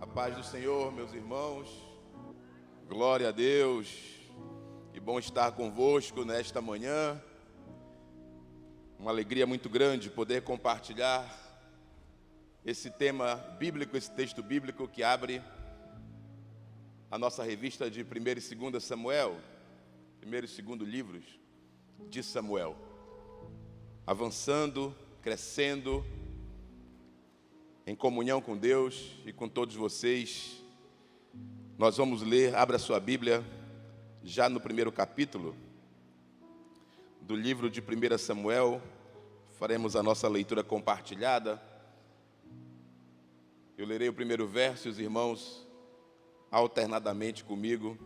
A paz do Senhor, meus irmãos, glória a Deus, que bom estar convosco nesta manhã, uma alegria muito grande poder compartilhar esse tema bíblico, esse texto bíblico que abre a nossa revista de 1º e 2º Samuel, 1º e 2º livros de Samuel, avançando, crescendo, em comunhão com Deus e com todos vocês. Nós vamos ler, abra sua Bíblia, já no primeiro capítulo do livro de 1 Samuel, faremos a nossa leitura compartilhada. Eu lerei o primeiro verso e os irmãos alternadamente comigo,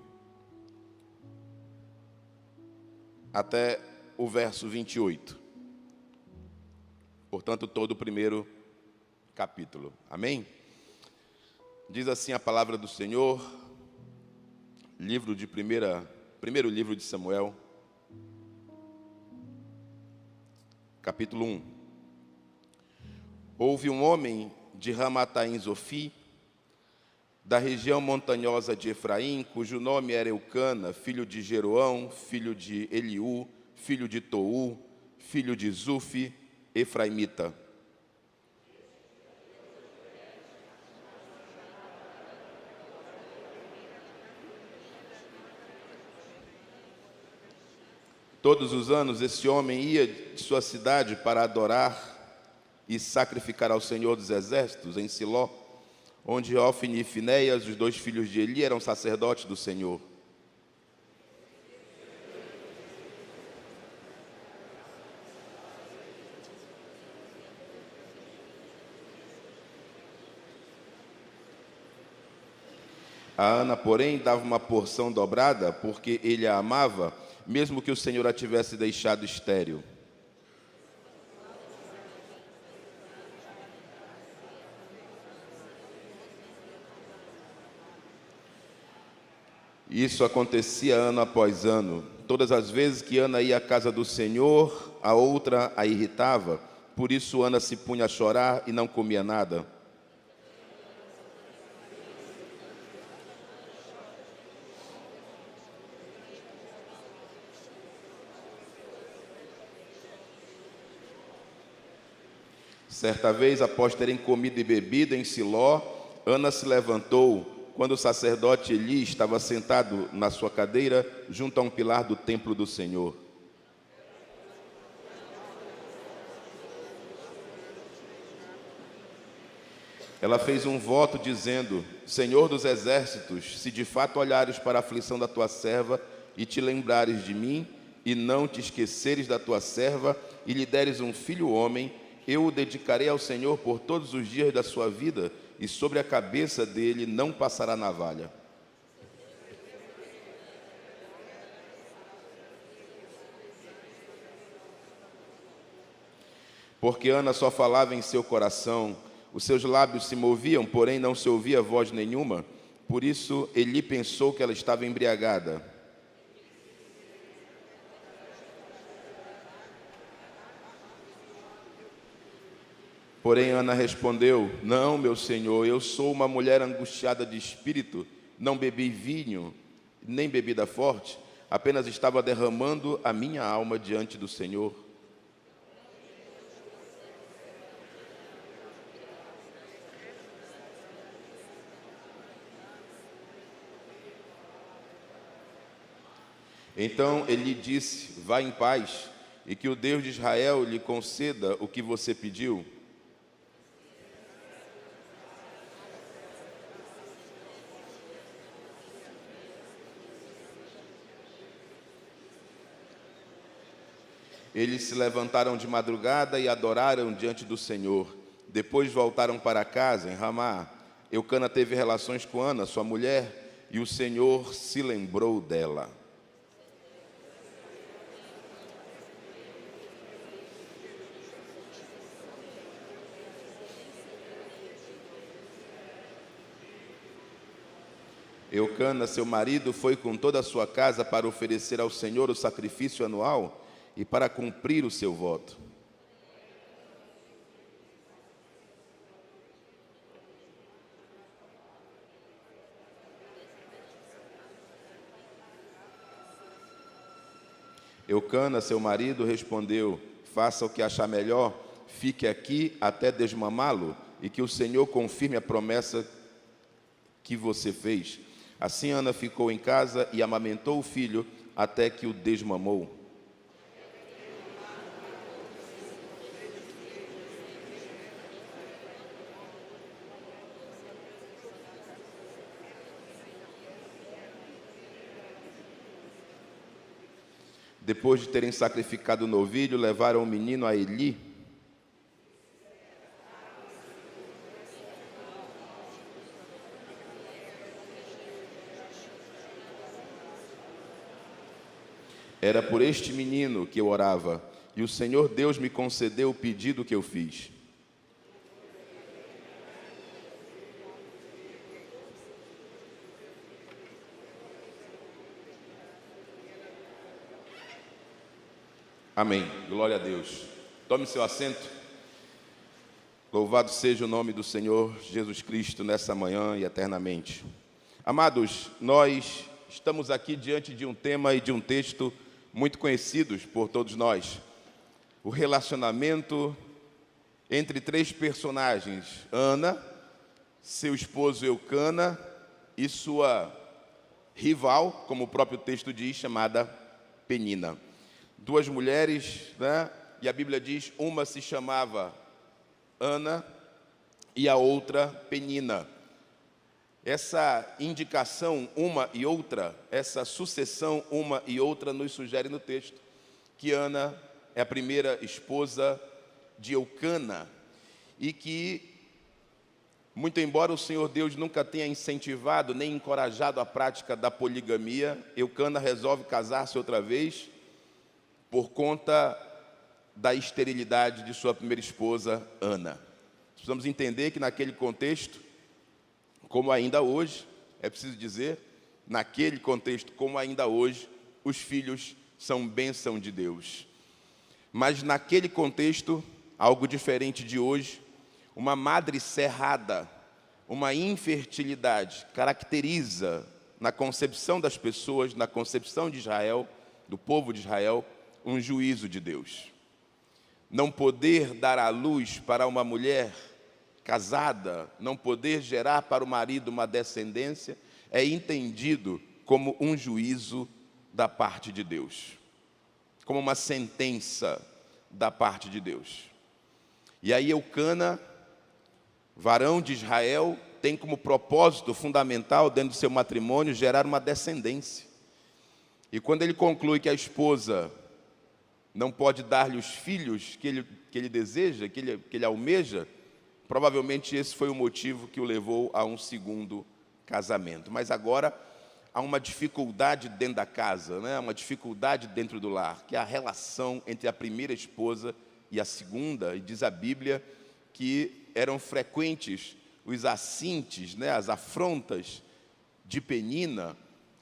até o verso 28. Portanto, todo o primeiro capítulo. Amém? Diz assim a palavra do Senhor, primeiro livro de Samuel, capítulo 1. Houve um homem de Ramataim Zofi, da região montanhosa de Efraim, cujo nome era Eucana, filho de Jeroão, filho de Eliú, filho de Tou, filho de Zufi, efraimita. Todos os anos esse homem ia de sua cidade para adorar e sacrificar ao Senhor dos Exércitos em Siló, onde Ofni e Finéias, os dois filhos de Eli, eram sacerdotes do Senhor. A Ana, porém, dava uma porção dobrada, porque ele a amava, mesmo que o Senhor a tivesse deixado estéril. Isso acontecia ano após ano. Todas as vezes que Ana ia à casa do Senhor, a outra a irritava. Por isso Ana se punha a chorar e não comia nada. Certa vez, após terem comido e bebido em Siló, Ana se levantou, quando o sacerdote Eli estava sentado na sua cadeira, junto a um pilar do templo do Senhor. Ela fez um voto dizendo: Senhor dos exércitos, se de fato olhares para a aflição da tua serva e te lembrares de mim, e não te esqueceres da tua serva, e lhe deres um filho homem, eu o dedicarei ao Senhor por todos os dias da sua vida, e sobre a cabeça dele não passará navalha. Porque Ana só falava em seu coração, os seus lábios se moviam, porém não se ouvia voz nenhuma, por isso Eli pensou que ela estava embriagada. Porém Ana respondeu: Não, meu senhor, eu sou uma mulher angustiada de espírito, não bebi vinho, nem bebida forte, apenas estava derramando a minha alma diante do Senhor. Então ele disse: Vá em paz, e que o Deus de Israel lhe conceda o que você pediu. Eles se levantaram de madrugada e adoraram diante do Senhor. Depois voltaram para casa em Ramá. Eucana teve relações com Ana, sua mulher, e o Senhor se lembrou dela. Eucana, seu marido, foi com toda a sua casa para oferecer ao Senhor o sacrifício anual e para cumprir o seu voto. Eucana, seu marido, respondeu: faça o que achar melhor, fique aqui até desmamá-lo, e que o Senhor confirme a promessa que você fez. Assim Ana ficou em casa e amamentou o filho até que o desmamou. Depois de terem sacrificado o novilho, levaram o menino a Eli. Era por este menino que eu orava, e o Senhor Deus me concedeu o pedido que eu fiz. Amém. Glória a Deus. Tome seu assento. Louvado seja o nome do Senhor Jesus Cristo nessa manhã e eternamente. Amados, nós estamos aqui diante de um tema e de um texto muito conhecidos por todos nós. O relacionamento entre três personagens: Ana, seu esposo Eucana e sua rival, como o próprio texto diz, chamada Penina. Duas mulheres, né? E a Bíblia diz, uma se chamava Ana e a outra Penina. Essa indicação, uma e outra, essa sucessão, uma e outra, nos sugere no texto que Ana é a primeira esposa de Eucana e que, muito embora o Senhor Deus nunca tenha incentivado nem encorajado a prática da poligamia, Eucana resolve casar-se outra vez por conta da esterilidade de sua primeira esposa, Ana. Precisamos entender que naquele contexto, como ainda hoje, é preciso dizer, naquele contexto, como ainda hoje, os filhos são bênção de Deus. Mas naquele contexto, algo diferente de hoje, uma madre cerrada, uma infertilidade, caracteriza na concepção das pessoas, na concepção de Israel, do povo de Israel, um juízo de Deus. Não poder dar à luz para uma mulher casada, não poder gerar para o marido uma descendência, é entendido como um juízo da parte de Deus, como uma sentença da parte de Deus. E aí Eucana, varão de Israel, tem como propósito fundamental dentro do seu matrimônio gerar uma descendência. E quando ele conclui que a esposa não pode dar-lhe os filhos que ele deseja, que ele almeja, provavelmente esse foi o motivo que o levou a um segundo casamento. Mas agora há uma dificuldade dentro da casa, né? Uma dificuldade dentro do lar, que é a relação entre a primeira esposa e a segunda. E diz a Bíblia que eram frequentes os assintes, né? As afrontas de Penina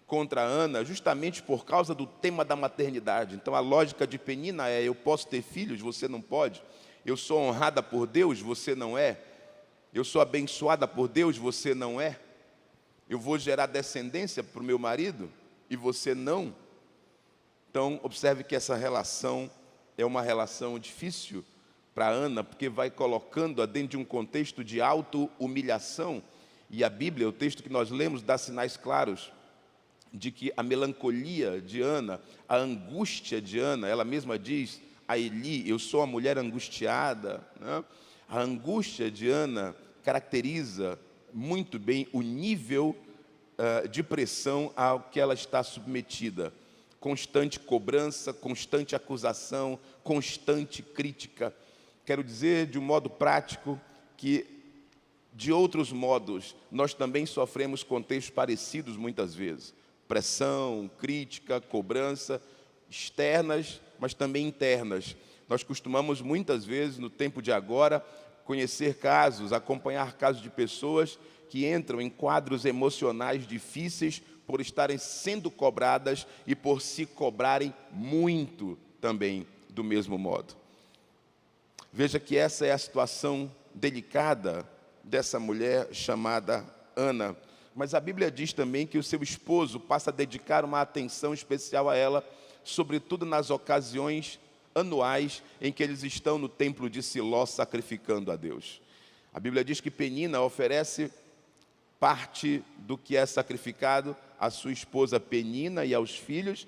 contra Ana, justamente por causa do tema da maternidade. Então a lógica de Penina é: eu posso ter filhos, você não pode. Eu sou honrada por Deus, você não é. Eu sou abençoada por Deus, você não é. Eu vou gerar descendência para o meu marido e você não. Então observe que essa relação é uma relação difícil para Ana, porque vai colocando-a dentro de um contexto de auto-humilhação. E a Bíblia, o texto que nós lemos, dá sinais claros de que a melancolia de Ana, a angústia de Ana, ela mesma diz a Eli: eu sou uma mulher angustiada, né? A angústia de Ana caracteriza muito bem o nível de pressão ao que ela está submetida. Constante cobrança, constante acusação, constante crítica. Quero dizer, de um modo prático, que de outros modos nós também sofremos contextos parecidos muitas vezes. Pressão, crítica, cobrança, externas, mas também internas. Nós costumamos muitas vezes, no tempo de agora, conhecer casos, acompanhar casos de pessoas que entram em quadros emocionais difíceis por estarem sendo cobradas e por se cobrarem muito também do mesmo modo. Veja que essa é a situação delicada dessa mulher chamada Ana. Mas a Bíblia diz também que o seu esposo passa a dedicar uma atenção especial a ela, sobretudo nas ocasiões anuais em que eles estão no templo de Siló sacrificando a Deus. A Bíblia diz que Penina oferece parte do que é sacrificado à sua esposa Penina e aos filhos,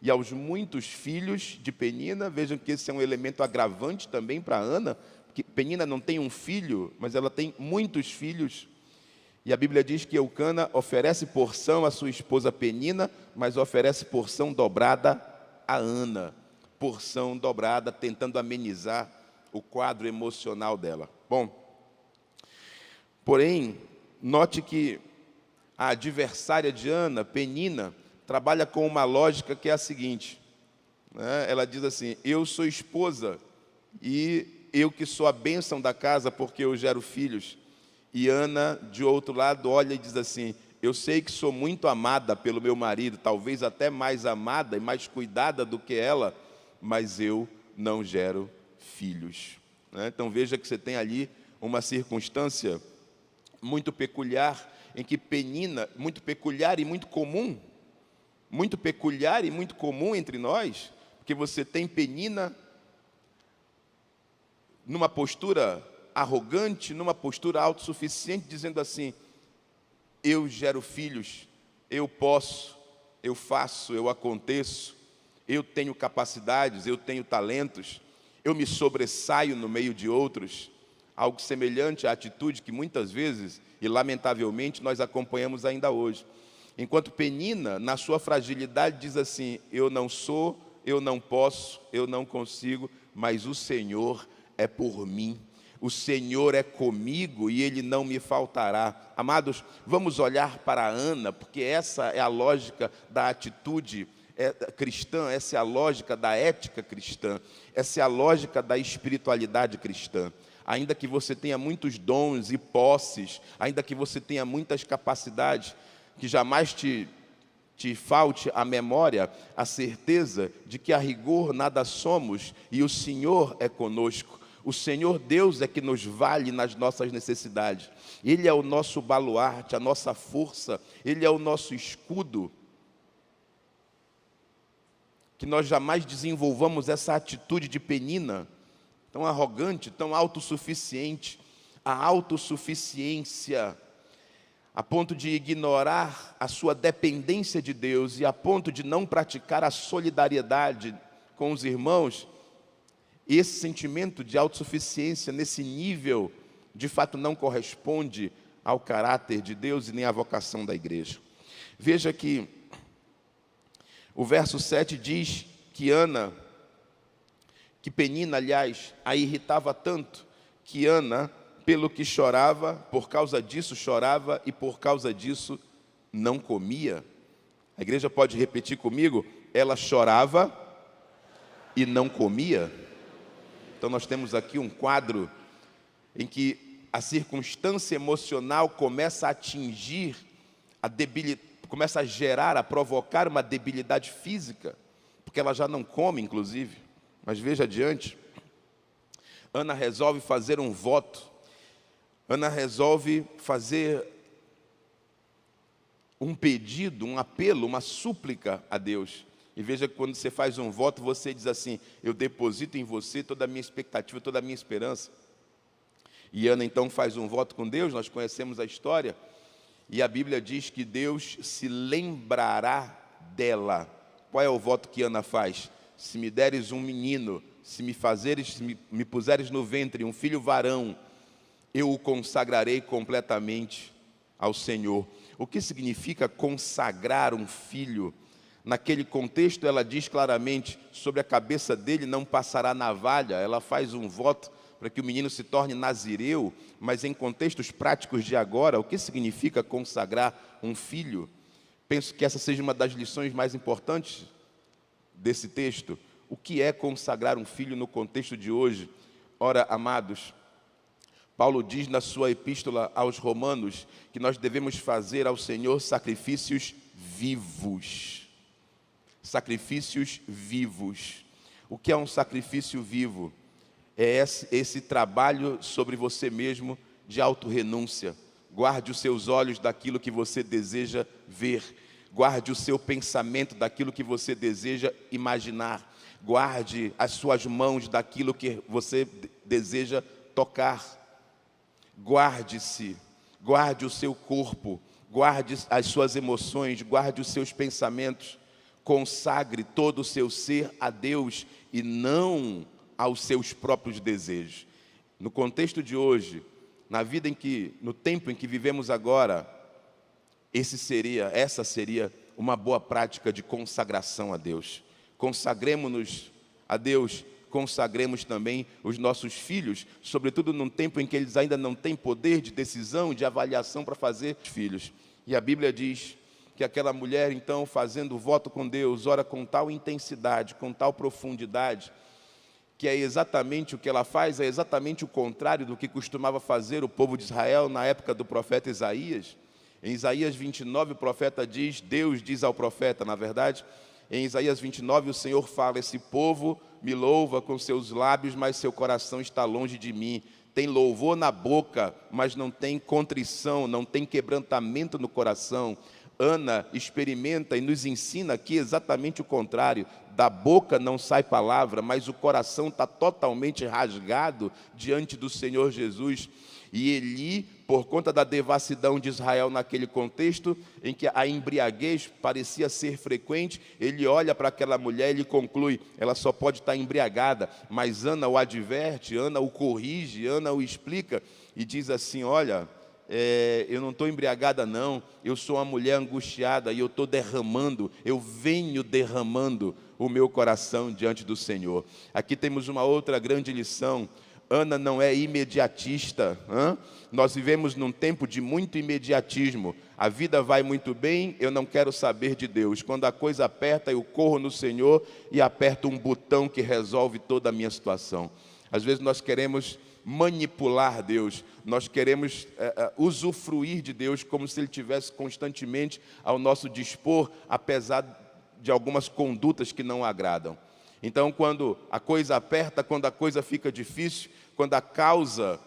e aos muitos filhos de Penina. Vejam que esse é um elemento agravante também para Ana, porque Penina não tem um filho, mas ela tem muitos filhos. E a Bíblia diz que Eucana oferece porção à sua esposa Penina, mas oferece porção dobrada a Ana. Porção dobrada, tentando amenizar o quadro emocional dela. Bom, porém, note que a adversária de Ana, Penina, trabalha com uma lógica que é a seguinte, né? Ela diz assim: eu sou esposa e eu que sou a bênção da casa porque eu gero filhos. E Ana, de outro lado, olha e diz assim: eu sei que sou muito amada pelo meu marido, talvez até mais amada e mais cuidada do que ela, mas eu não gero filhos. Então veja que você tem ali uma circunstância muito peculiar, em que Penina, muito peculiar e muito comum entre nós, porque você tem Penina numa postura arrogante, numa postura autossuficiente, dizendo assim: eu gero filhos, eu posso, eu faço, eu aconteço, eu tenho capacidades, eu tenho talentos, eu me sobressaio no meio de outros. Algo semelhante à atitude que muitas vezes, e lamentavelmente, nós acompanhamos ainda hoje. Enquanto Penina, na sua fragilidade, diz assim: eu não sou, eu não posso, eu não consigo, mas o Senhor é por mim. O Senhor é comigo e Ele não me faltará. Amados, vamos olhar para Ana, porque essa é a lógica da atitude cristã, essa é a lógica da ética cristã, essa é a lógica da espiritualidade cristã. Ainda que você tenha muitos dons e posses, ainda que você tenha muitas capacidades, que jamais te falte a memória, a certeza de que a rigor nada somos e o Senhor é conosco. O Senhor Deus é que nos vale nas nossas necessidades. Ele é o nosso baluarte, a nossa força, Ele é o nosso escudo. Que nós jamais desenvolvamos essa atitude de Penina, tão arrogante, tão autossuficiente. A autossuficiência, a ponto de ignorar a sua dependência de Deus e a ponto de não praticar a solidariedade com os irmãos. Esse sentimento de autossuficiência, nesse nível, de fato não corresponde ao caráter de Deus e nem à vocação da igreja. Veja que o verso 7 diz que Penina, aliás, a irritava tanto, que Ana, pelo que chorava, por causa disso chorava e por causa disso não comia. A igreja pode repetir comigo? Ela chorava e não comia. Então nós temos aqui um quadro em que a circunstância emocional começa a atingir, começa a gerar, a provocar uma debilidade física, porque ela já não come, inclusive. Mas veja adiante, Ana resolve fazer um voto, Ana resolve fazer um pedido, um apelo, uma súplica a Deus. E veja que quando você faz um voto, você diz assim: eu deposito em você toda a minha expectativa, toda a minha esperança. E Ana então faz um voto com Deus, nós conhecemos a história, e a Bíblia diz que Deus se lembrará dela. Qual é o voto que Ana faz? Se me deres um menino, se me puseres no ventre um filho varão, eu o consagrarei completamente ao Senhor. O que significa consagrar um filho? Naquele contexto, ela diz claramente: sobre a cabeça dele não passará navalha. Ela faz um voto para que o menino se torne nazireu, mas em contextos práticos de agora, o que significa consagrar um filho? Penso que essa seja uma das lições mais importantes desse texto. O que é consagrar um filho no contexto de hoje? Ora, amados, Paulo diz na sua epístola aos Romanos que nós devemos fazer ao Senhor sacrifícios vivos. Sacrifícios vivos. O que é um sacrifício vivo? É esse trabalho sobre você mesmo de autorrenúncia. Guarde os seus olhos daquilo que você deseja ver. guarde o seu pensamento daquilo que você deseja imaginar, guarde as suas mãos daquilo que você deseja tocar, guarde-se, guarde o seu corpo, guarde as suas emoções, guarde os seus pensamentos, consagre todo o seu ser a Deus e não aos seus próprios desejos. No contexto de hoje, no tempo em que vivemos agora, essa seria uma boa prática de consagração a Deus. Consagremos-nos a Deus, consagremos também os nossos filhos, sobretudo num tempo em que eles ainda não têm poder de decisão, de avaliação para fazer filhos. E a Bíblia diz que aquela mulher, então, fazendo voto com Deus, ora com tal intensidade, com tal profundidade, que é exatamente o que ela faz, é exatamente o contrário do que costumava fazer o povo de Israel na época do profeta Isaías. Em Isaías 29, o profeta diz, Deus diz ao profeta, na verdade, em Isaías 29, o Senhor fala, esse povo me louva com seus lábios, mas seu coração está longe de mim. Tem louvor na boca, mas não tem contrição, não tem quebrantamento no coração. Ana experimenta e nos ensina aqui exatamente o contrário. Da boca não sai palavra, mas o coração está totalmente rasgado diante do Senhor Jesus. E Eli, por conta da devassidão de Israel naquele contexto, em que a embriaguez parecia ser frequente, ele olha para aquela mulher e ele conclui, ela só pode estar embriagada, mas Ana o adverte, Ana o corrige, Ana o explica, e diz assim, olha, eu não estou embriagada não, eu sou uma mulher angustiada e eu estou derramando, eu venho derramando o meu coração diante do Senhor. Aqui temos uma outra grande lição. Ana não é imediatista. Nós vivemos num tempo de muito imediatismo. A vida vai muito bem, eu não quero saber de Deus. Quando a coisa aperta, eu corro no Senhor e aperto um botão que resolve toda a minha situação. Às vezes nós queremos manipular Deus, nós queremos usufruir de Deus como se Ele estivesse constantemente ao nosso dispor, apesar de algumas condutas que não agradam. Então, quando a coisa aperta, quando a coisa fica difícil, quando a causa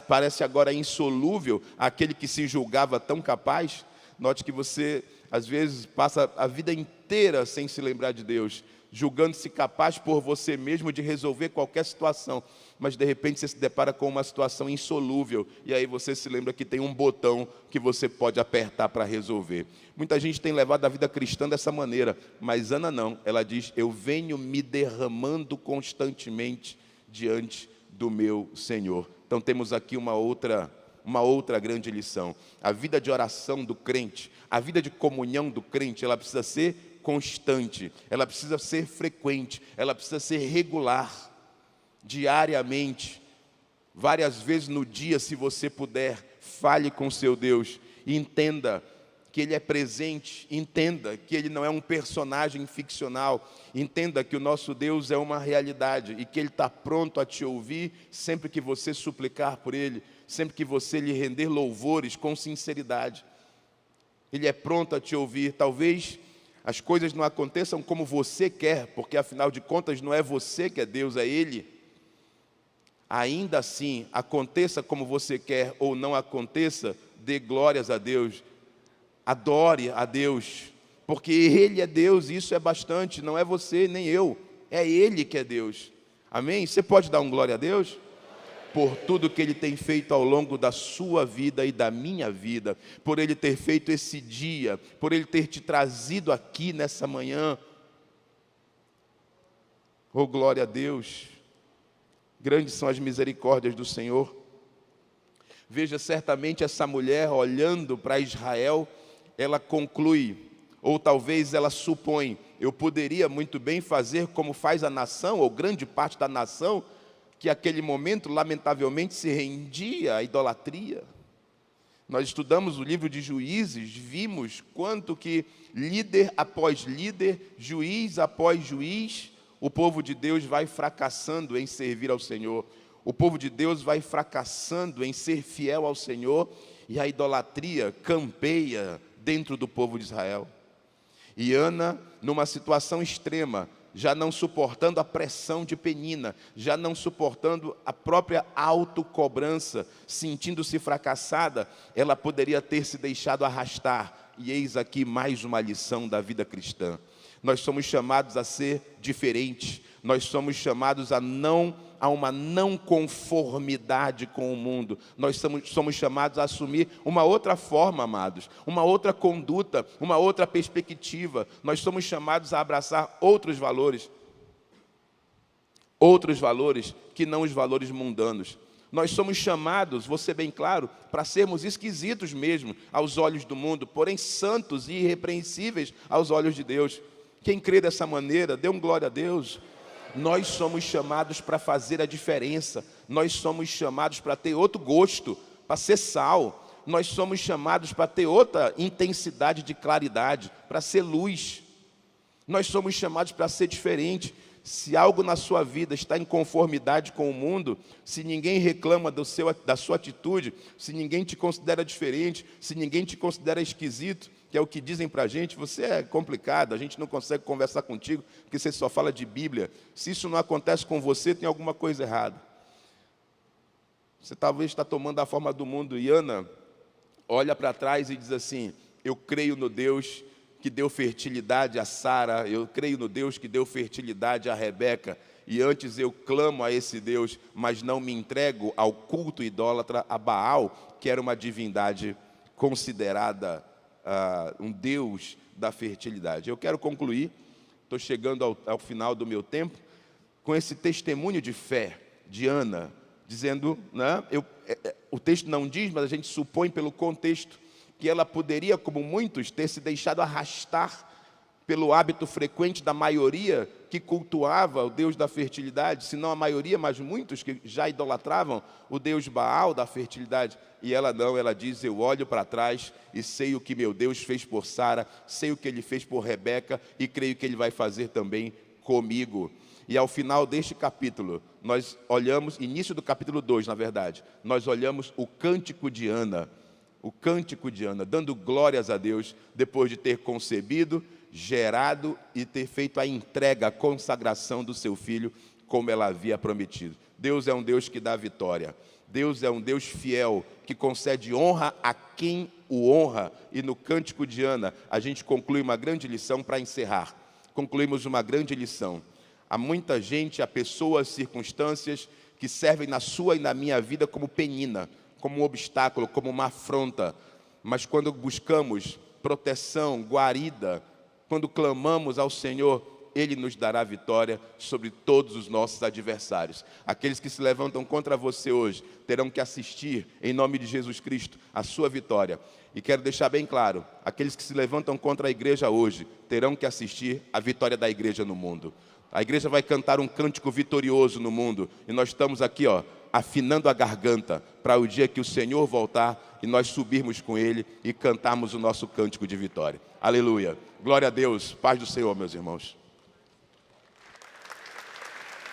parece agora insolúvel, aquele que se julgava tão capaz, note que você, às vezes, passa a vida inteira sem se lembrar de Deus, julgando-se capaz por você mesmo de resolver qualquer situação, mas de repente você se depara com uma situação insolúvel, e aí você se lembra que tem um botão que você pode apertar para resolver. Muita gente tem levado a vida cristã dessa maneira, mas Ana não, ela diz, eu venho me derramando constantemente diante do meu Senhor. Então temos aqui uma outra grande lição. A vida de oração do crente, a vida de comunhão do crente, ela precisa ser constante, ela precisa ser frequente, ela precisa ser regular, diariamente, várias vezes no dia, se você puder, fale com seu Deus, e entenda que Ele é presente, entenda que Ele não é um personagem ficcional, entenda que o nosso Deus é uma realidade, e que Ele está pronto a te ouvir, sempre que você suplicar por Ele, sempre que você lhe render louvores com sinceridade, Ele é pronto a te ouvir. Talvez as coisas não aconteçam como você quer, porque afinal de contas não é você que é Deus, é Ele. Ainda assim, aconteça como você quer ou não aconteça, dê glórias a Deus, adore a Deus, porque Ele é Deus, e isso é bastante, não é você nem eu, é Ele que é Deus. Amém? Você pode dar um glória a Deus? Por tudo que Ele tem feito ao longo da sua vida e da minha vida, por Ele ter feito esse dia, por Ele ter te trazido aqui nessa manhã. Oh, glória a Deus! Grandes são as misericórdias do Senhor. Veja, certamente essa mulher, olhando para Israel, ela conclui, ou talvez ela supõe, eu poderia muito bem fazer como faz a nação, ou grande parte da nação, que naquele momento, lamentavelmente, se rendia à idolatria. Nós estudamos o livro de Juízes, vimos quanto que líder após líder, juiz após juiz, o povo de Deus vai fracassando em servir ao Senhor. O povo de Deus vai fracassando em ser fiel ao Senhor, e a idolatria campeia dentro do povo de Israel. E Ana, numa situação extrema, já não suportando a pressão de Penina, já não suportando a própria autocobrança, sentindo-se fracassada, ela poderia ter se deixado arrastar e eis aqui mais uma lição da vida cristã. Nós somos chamados a ser diferentes, nós somos chamados a uma não conformidade com o mundo. Nós somos chamados a assumir uma outra forma, amados, uma outra conduta, uma outra perspectiva. Nós somos chamados a abraçar outros valores que não os valores mundanos. Nós somos chamados, vou ser bem claro, para sermos esquisitos mesmo aos olhos do mundo, porém santos e irrepreensíveis aos olhos de Deus. Quem crê dessa maneira, dê um glória a Deus. Nós somos chamados para fazer a diferença. Nós somos chamados para ter outro gosto, para ser sal. Nós somos chamados para ter outra intensidade de claridade, para ser luz. Nós somos chamados para ser diferente. Se algo na sua vida está em conformidade com o mundo, se ninguém reclama da sua atitude, se ninguém te considera diferente, se ninguém te considera esquisito, que é o que dizem para a gente, você é complicado, a gente não consegue conversar contigo, porque você só fala de Bíblia. Se isso não acontece com você, tem alguma coisa errada. Você talvez está tomando a forma do mundo, e Ana olha para trás e diz assim: eu creio no Deus que deu fertilidade a Sara, eu creio no Deus que deu fertilidade a Rebeca, e antes eu clamo a esse Deus, mas não me entrego ao culto idólatra, a Baal, que era uma divindade considerada um Deus da fertilidade. Eu quero concluir, estou chegando ao final do meu tempo, com esse testemunho de fé de Ana, dizendo, né, o texto não diz, mas a gente supõe pelo contexto, que ela poderia, como muitos, ter se deixado arrastar pelo hábito frequente da maioria que cultuava o Deus da fertilidade, se não a maioria, mas muitos que já idolatravam o Deus Baal da fertilidade. E ela não, ela diz: eu olho para trás e sei o que meu Deus fez por Sara, sei o que Ele fez por Rebeca e creio que Ele vai fazer também comigo. E ao final deste capítulo, nós olhamos, início do capítulo 2, na verdade, nós olhamos o cântico de Ana, dando glórias a Deus, depois de ter concebido, gerado e ter feito a entrega, a consagração do seu filho, como ela havia prometido. Deus é um Deus que dá vitória. Deus é um Deus fiel, que concede honra a quem o honra. E no cântico de Ana, a gente conclui uma grande lição para encerrar. Concluímos uma grande lição. Há muita gente, há pessoas, circunstâncias que servem na sua e na minha vida como penina, como um obstáculo, como uma afronta. Mas quando buscamos proteção, guarida, quando clamamos ao Senhor, Ele nos dará vitória sobre todos os nossos adversários. Aqueles que se levantam contra você hoje terão que assistir, em nome de Jesus Cristo, a sua vitória. E quero deixar bem claro, aqueles que se levantam contra a igreja hoje terão que assistir a vitória da igreja no mundo. A igreja vai cantar um cântico vitorioso no mundo, e nós estamos aqui, afinando a garganta, para o dia que o Senhor voltar e nós subirmos com Ele e cantarmos o nosso cântico de vitória. Aleluia. Glória a Deus. Paz do Senhor, meus irmãos.